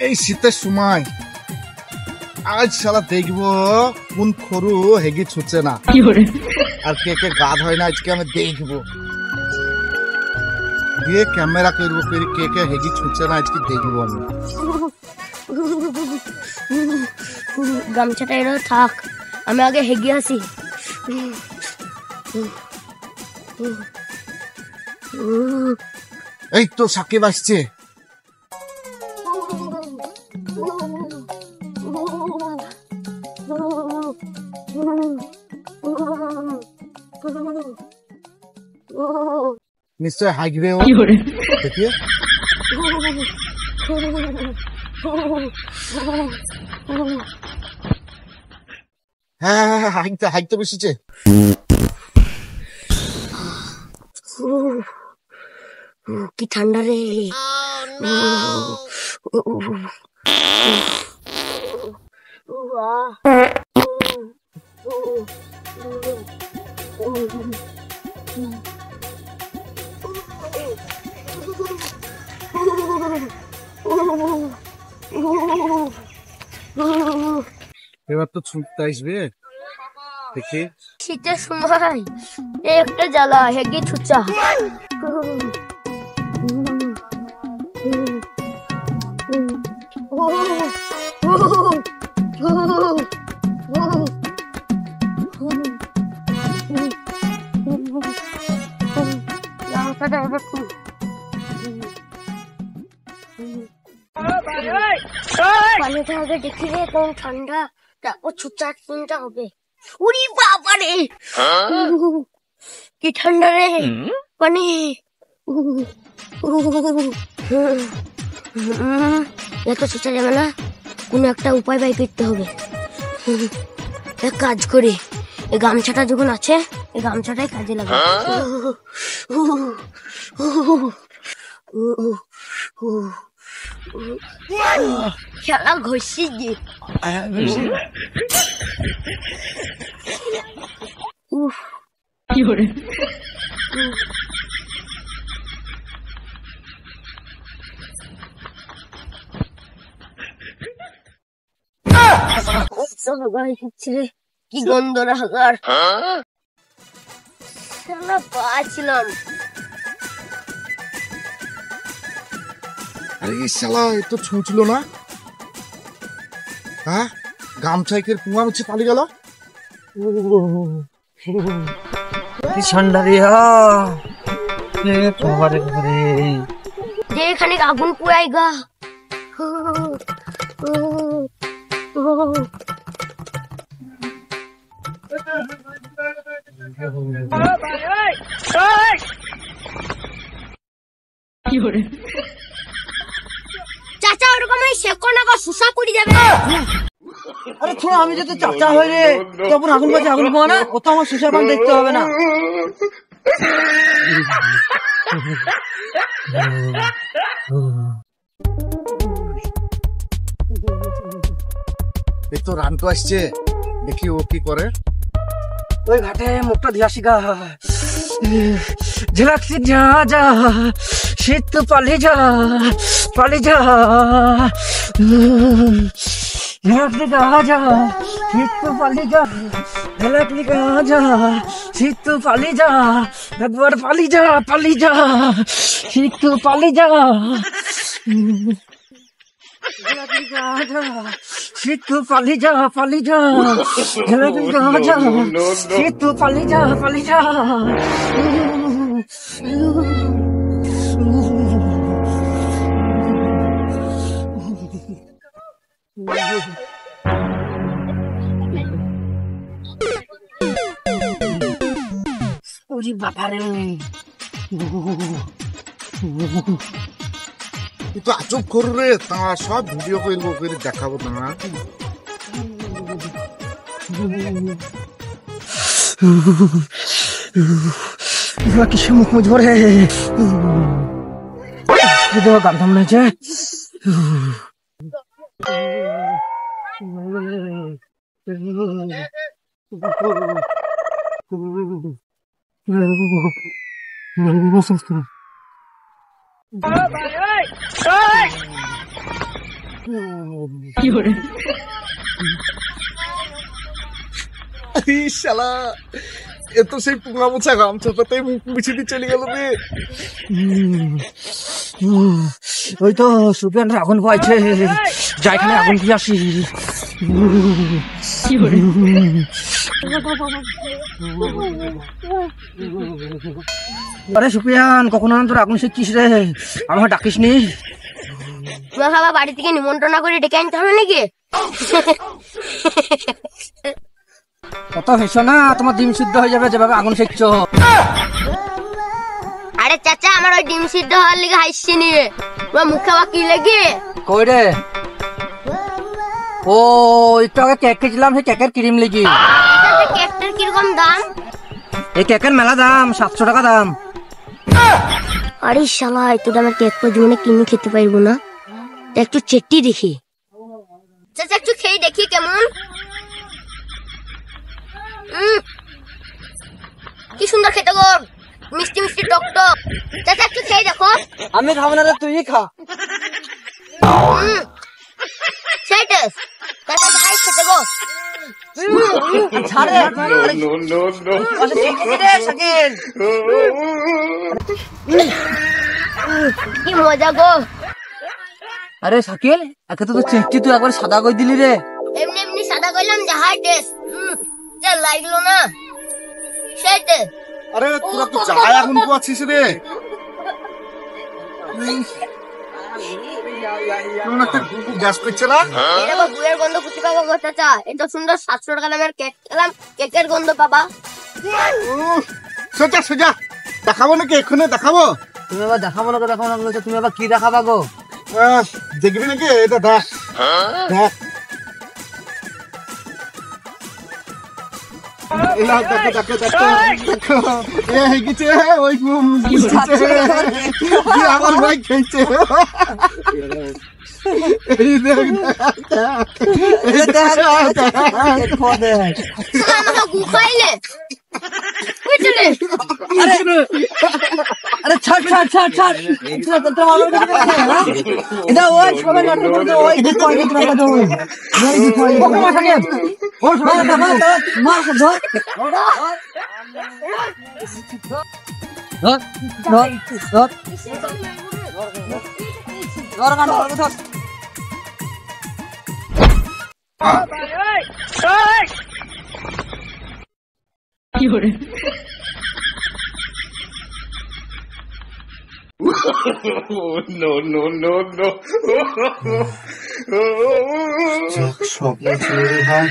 এই শীতের সময় আজ শালা দেখবো কোন খরু হেগে ছুটছে না আর কে কে গাদ হয় না আজকে আমি দেখবো দিয়ে ক্যামেরা করবো কে কে হেগে ছুটছে না আজকে দেখবো আমি গামছাটা এর থাক আমি আগে হেগে আসি এই তো সাকিব আসছে নিশ্চয় হাঁকবে ও দেখিয়ে হ্যাঁ হ্যাঁ হাঁকতে হাঁকতে বসেছে কি ঠান্ডা রে এবার তো ছুটতে আসবে দেখি শীতের সময় একটা জ্বালা হেগে ছুচা পানিটা আগে দেখি রে কোন ঠান্ডা তারপর ছুচার চিন্তা হবে উরি বাবা রে কি ঠান্ডা রে পানি এত ছুচা যাবে না কোনো একটা উপায় বাই করতে হবে এক কাজ করি এই গামছাটা যখন আছে এই গামছাটাই কাজে লাগে খেলা ঘষি যে কি করে কি গন্ধ রাখার পাচ্ছিলাম আরে শালা এ তো ছুঁচলো না হ্যাঁ গামছাইকের কুয়া হচ্ছে পালিয়ে গেল কি ঠান্ডা রে তোমারে ঘরে যে এখানে আগুন পুরাই গা চাচা ওরকম শেখো না সুসা করে যাবে আরে ছোড়া আমি যদি চাচা হই রে তখন আগুন বাজে আগুন পাওয়া না ও তো আমার সুসার পান দেখতে হবে না এই তো রান তো আসছে দেখি ও কি করে ওই ঘাটে মুখটা ধিয়াসি গা ঝলাক্সি যা যা শীত পালি যা ঝলাক্সি গা যা শীত পালি যা ঝলাক্সি গা যা শীত পালি যা একবার পালি যা শীত পালি যা শীত পালি যা ঝলাক্সি গা যা শীত পালি যা ওরে বাবারে তুই তো আজব করু রে তা সব ভিডিও করবো করে দেখাবো না কিছু মুখ ধরে গান থামনা হয়েছে শালা এ তো সেই পুঙ্গা মোছা গামছাটাতে মুখ মুছে দিয়ে চলে গেল রে। ওই তো সুপিয়ান আগুন পাইছে, যাইখানে আগুন দিয়ে আসি। আরে সুপিয়ান, কখনো তোর আগুন শিখছিস রে, আমাকে ডাকিস নি? তোমার বাবা বাড়ি থেকে নিমন্ত্রণ করে ডেকে আনতে হবে নাকি? কত হেসো না, তোমার ডিম সিদ্ধ হয়ে যাবে যেভাবে আগুন শিখছো। আরে চাচা, আমার ওই ডিম সিদ্ধ হওয়ার লিগে হাসছি নি, তোমার মুখে আবার কি লেগে? কই রে? ও একটু আগে কেক খেয়েছিলাম, সেই কেকের ক্রিম লেগে। কেকটার কিরকম দাম? এই কেকের মেলা দাম, 700 টাকা দাম। আরে শালা, এত দামের কেক তো জীবনে কিনে খেতে পারবো না, একটু চেট্টি দেখি। চাচা একটু খেয়ে দেখি কেমন। কি সুন্দর খেতে গো, মিষ্টি মিষ্টি টক টক। চাচা একটু খেয়ে দেখো। আমি খাবো না রে, তুই খা। সেই টেস্ট, চাচা ভাই খেতে গো। ছাড়ে কি মজা গো। আরে শাকিল, একে তো চেষ্টি তুই একবার সাদা কই দিলি রে। এমনি এমনি সাদা করলাম, যাহার টেস্ট যা লাগলো না, সেই টেস্ট। আরে তোরা তো চায় আগুন পোয়াচ্ছিস রে। কেমন একটা গ্যাস করছে না? এটা আবার গুয়ের গন্ধ কুচি পাবো গো চাচা, এত সুন্দর 700 টাকা দামের কেক খেলাম, কেকের গন্ধ পাবা। সোজা সোজা দেখাবো নাকি? এক্ষুনি দেখাবো? তুমি আবার দেখাবো না, দেখাবো না বলছো, তুমি আবার কি দেখাবা গো? দেখবি নাকি? এটা দেখ দেখ, দেখো দেখো দেখো দেখো, এ হয়ে গেছে ওই আমার ভাই খেয়েছে। এই দেখ আমাকে গুখাইলে আরে ছাড় ছাড় ছাড় ছাড়, এটা ওই সবাই নাটক করতে, ওই কি করে তোরা তো ওই কি করে ওকে মার থাকে, ও সবাই মার মার ধর ধর ধর ধর গান ধর ধর। কি করে? No, no, no, no. স্বপ্ন ছিল রে ভাই।